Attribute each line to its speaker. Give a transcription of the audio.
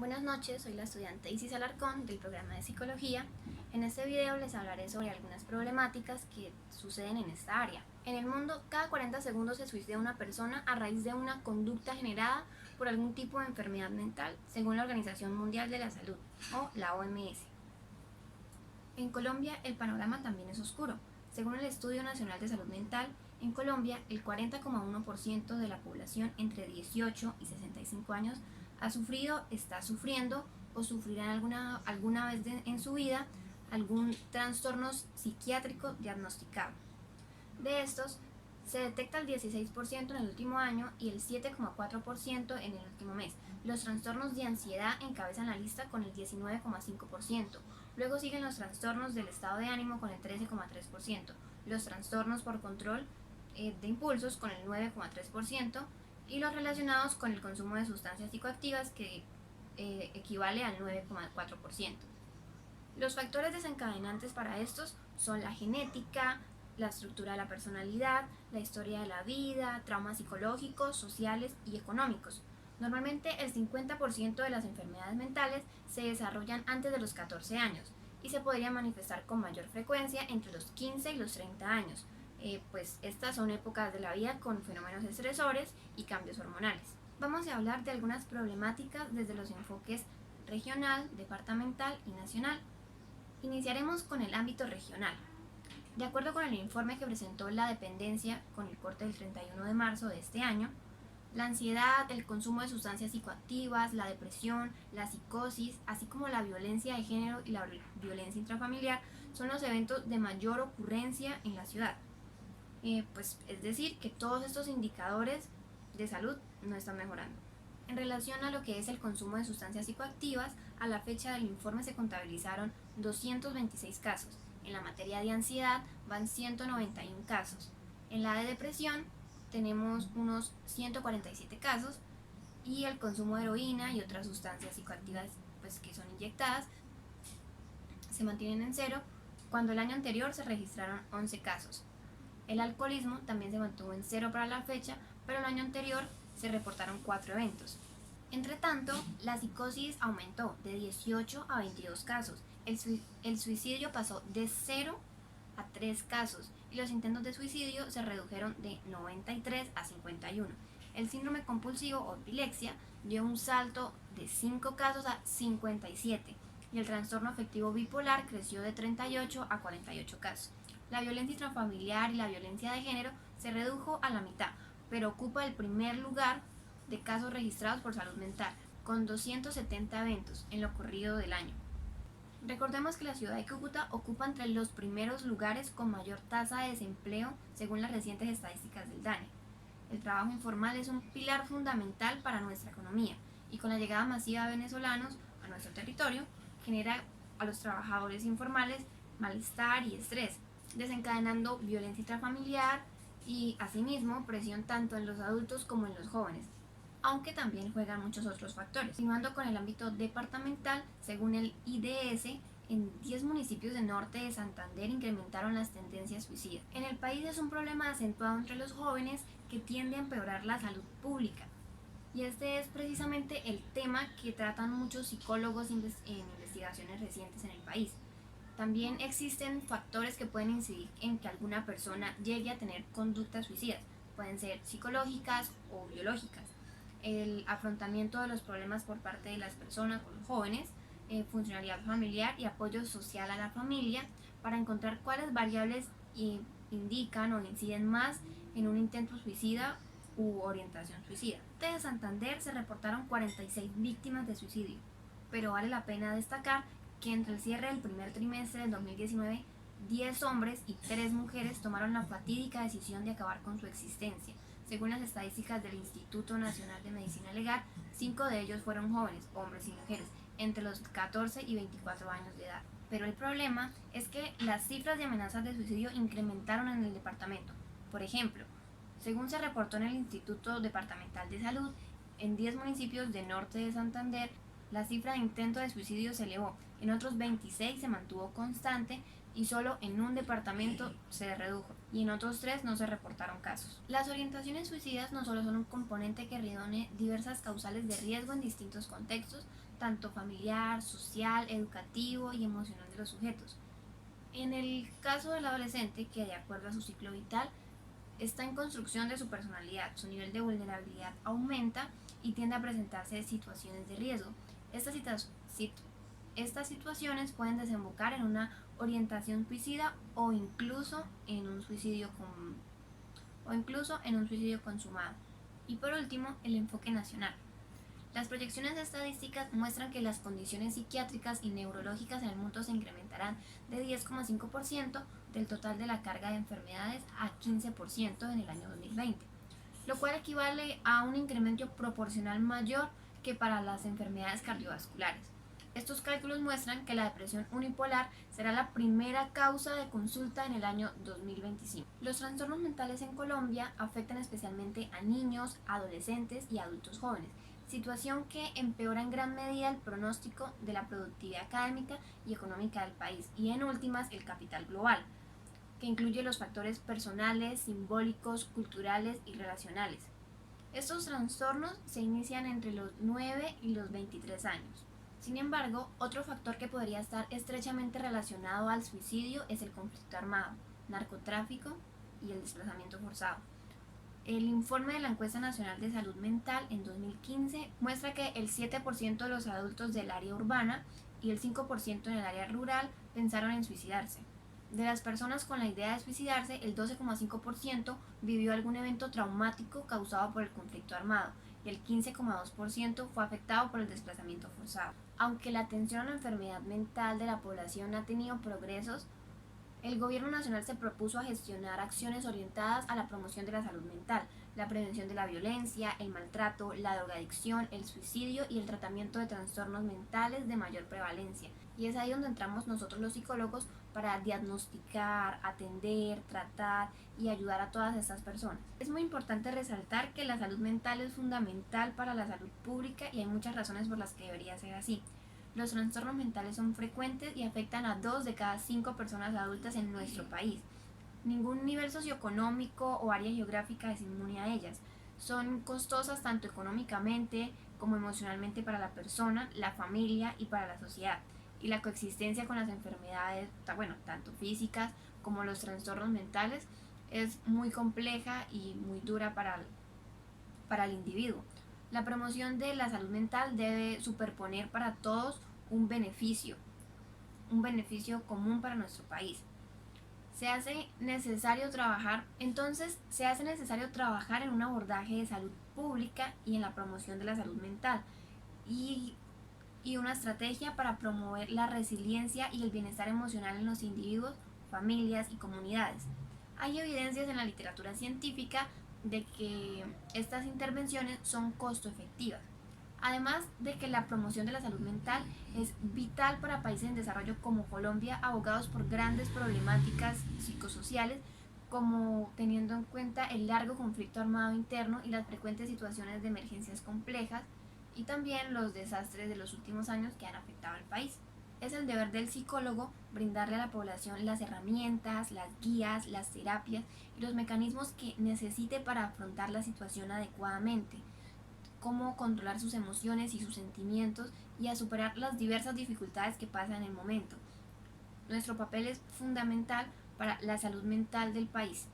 Speaker 1: Buenas noches, soy la estudiante Isis Alarcón del programa de Psicología. En este video les hablaré sobre algunas problemáticas que suceden en esta área. En el mundo, cada 40 segundos se suicida una persona a raíz de una conducta generada por algún tipo de enfermedad mental, según la Organización Mundial de la Salud, o la OMS. En Colombia, el panorama también es oscuro. Según el Estudio Nacional de Salud Mental, en Colombia, el 40,1% de la población entre 18 y 65 años ha sufrido, está sufriendo o sufrirá alguna vez en su vida algún trastorno psiquiátrico diagnosticado. De estos, se detecta el 16% en el último año y el 7,4% en el último mes. Los trastornos de ansiedad encabezan la lista con el 19,5%. Luego siguen los trastornos del estado de ánimo con el 13,3%. Los trastornos por control de impulsos con el 9,3% y los relacionados con el consumo de sustancias psicoactivas que equivale al 9,4%. Los factores desencadenantes para estos son la genética, la estructura de la personalidad, la historia de la vida, traumas psicológicos, sociales y económicos. Normalmente el 50% de las enfermedades mentales se desarrollan antes de los 14 años y se podrían manifestar con mayor frecuencia entre los 15 y los 30 años, pues estas son épocas de la vida con fenómenos estresores y cambios hormonales. Vamos a hablar de algunas problemáticas desde los enfoques regional, departamental y nacional. Iniciaremos con el ámbito regional. De acuerdo con el informe que presentó la dependencia con el corte del 31 de marzo de este año, la ansiedad, el consumo de sustancias psicoactivas, la depresión, la psicosis, así como la violencia de género y la violencia intrafamiliar son los eventos de mayor ocurrencia en la ciudad. Pues es decir, que todos estos indicadores de salud no están mejorando. En relación a lo que es el consumo de sustancias psicoactivas, a la fecha del informe se contabilizaron 226 casos. En la materia de ansiedad van 191 casos. En la de depresión tenemos unos 147 casos y el consumo de heroína y otras sustancias psicoactivas pues, que son inyectadas se mantienen en cero, cuando el año anterior se registraron 11 casos. El alcoholismo también se mantuvo en cero para la fecha, pero el año anterior se reportaron 4 eventos. Entre tanto, la psicosis aumentó de 18 a 22 casos. El suicidio pasó de 0 a 3 casos y los intentos de suicidio se redujeron de 93 a 51. El síndrome compulsivo o epilepsia dio un salto de 5 casos a 57 y el trastorno afectivo bipolar creció de 38 a 48 casos. La violencia intrafamiliar y la violencia de género se redujo a la mitad, pero ocupa el primer lugar de casos registrados por salud mental, con 270 eventos en lo corrido del año. Recordemos que la ciudad de Cúcuta ocupa entre los primeros lugares con mayor tasa de desempleo según las recientes estadísticas del DANE. El trabajo informal es un pilar fundamental para nuestra economía y con la llegada masiva de venezolanos a nuestro territorio genera a los trabajadores informales malestar y estrés, desencadenando violencia intrafamiliar y asimismo presión tanto en los adultos como en los jóvenes, aunque también juegan muchos otros factores. Continuando con el ámbito departamental, según el IDS, en 10 municipios del norte de Santander incrementaron las tendencias suicidas. En el país es un problema acentuado entre los jóvenes que tiende a empeorar la salud pública. Y este es precisamente el tema que tratan muchos psicólogos en investigaciones recientes en el país. También existen factores que pueden incidir en que alguna persona llegue a tener conductas suicidas. Pueden ser psicológicas o biológicas. El afrontamiento de los problemas por parte de las personas o los jóvenes, funcionalidad familiar y apoyo social a la familia para encontrar cuáles variables indican o inciden más en un intento suicida u orientación suicida. Desde Santander se reportaron 46 víctimas de suicidio, pero vale la pena destacar que entre el cierre del primer trimestre del 2019, 10 hombres y 3 mujeres tomaron la fatídica decisión de acabar con su existencia. Según las estadísticas del Instituto Nacional de Medicina Legal, 5 de ellos fueron jóvenes, hombres y mujeres, entre los 14 y 24 años de edad. Pero el problema es que las cifras de amenazas de suicidio incrementaron en el departamento. Por ejemplo, según se reportó en el Instituto Departamental de Salud, en 10 municipios del norte de Santander, la cifra de intento de suicidio se elevó, en otros 26 se mantuvo constante y solo en un departamento se redujo y en otros 3 no se reportaron casos. Las orientaciones suicidas no solo son un componente que redone diversas causales de riesgo en distintos contextos, tanto familiar, social, educativo y emocional de los sujetos. En el caso del adolescente, que de acuerdo a su ciclo vital está en construcción de su personalidad, su nivel de vulnerabilidad aumenta y tiende a presentarse situaciones de riesgo. Estas situaciones pueden desembocar en una orientación suicida o incluso en un suicidio consumado. Y por último, el enfoque nacional. Las proyecciones estadísticas muestran que las condiciones psiquiátricas y neurológicas en el mundo se incrementarán de 10,5% del total de la carga de enfermedades a 15% en el año 2020, lo cual equivale a un incremento proporcional mayor que para las enfermedades cardiovasculares. Estos cálculos muestran que la depresión unipolar será la primera causa de consulta en el año 2025. Los trastornos mentales en Colombia afectan especialmente a niños, adolescentes y adultos jóvenes, situación que empeora en gran medida el pronóstico de la productividad académica y económica del país y en últimas el capital global, que incluye los factores personales, simbólicos, culturales y relacionales. Estos trastornos se inician entre los 9 y los 23 años. Sin embargo, otro factor que podría estar estrechamente relacionado al suicidio es el conflicto armado, narcotráfico y el desplazamiento forzado. El informe de la Encuesta Nacional de Salud Mental en 2015 muestra que el 7% de los adultos del área urbana y el 5% en el área rural pensaron en suicidarse. De las personas con la idea de suicidarse, el 12,5% vivió algún evento traumático causado por el conflicto armado y el 15,2% fue afectado por el desplazamiento forzado. Aunque la atención a la enfermedad mental de la población ha tenido progresos, el Gobierno Nacional se propuso a gestionar acciones orientadas a la promoción de la salud mental, la prevención de la violencia, el maltrato, la drogadicción, el suicidio y el tratamiento de trastornos mentales de mayor prevalencia. Y es ahí donde entramos nosotros los psicólogos para diagnosticar, atender, tratar y ayudar a todas estas personas. Es muy importante resaltar que la salud mental es fundamental para la salud pública y hay muchas razones por las que debería ser así. Los trastornos mentales son frecuentes y afectan a 2 de cada 5 personas adultas en nuestro país. Ningún nivel socioeconómico o área geográfica es inmune a ellas. Son costosas tanto económicamente como emocionalmente para la persona, la familia y para la sociedad. Y la coexistencia con las enfermedades, tanto físicas como los trastornos mentales, es muy compleja y muy dura para el individuo. La promoción de la salud mental debe superponer para todos un beneficio común para nuestro país. Se hace necesario trabajar en un abordaje de salud pública y en la promoción de la salud mental y una estrategia para promover la resiliencia y el bienestar emocional en los individuos, familias y comunidades. Hay evidencias en la literatura científica de que estas intervenciones son costo efectivas. Además de que la promoción de la salud mental es vital para países en desarrollo como Colombia, abogados por grandes problemáticas psicosociales, como teniendo en cuenta el largo conflicto armado interno y las frecuentes situaciones de emergencias complejas, y también los desastres de los últimos años que han afectado al país. Es el deber del psicólogo brindarle a la población las herramientas, las guías, las terapias y los mecanismos que necesite para afrontar la situación adecuadamente, cómo controlar sus emociones y sus sentimientos y a superar las diversas dificultades que pasan en el momento. Nuestro papel es fundamental para la salud mental del país.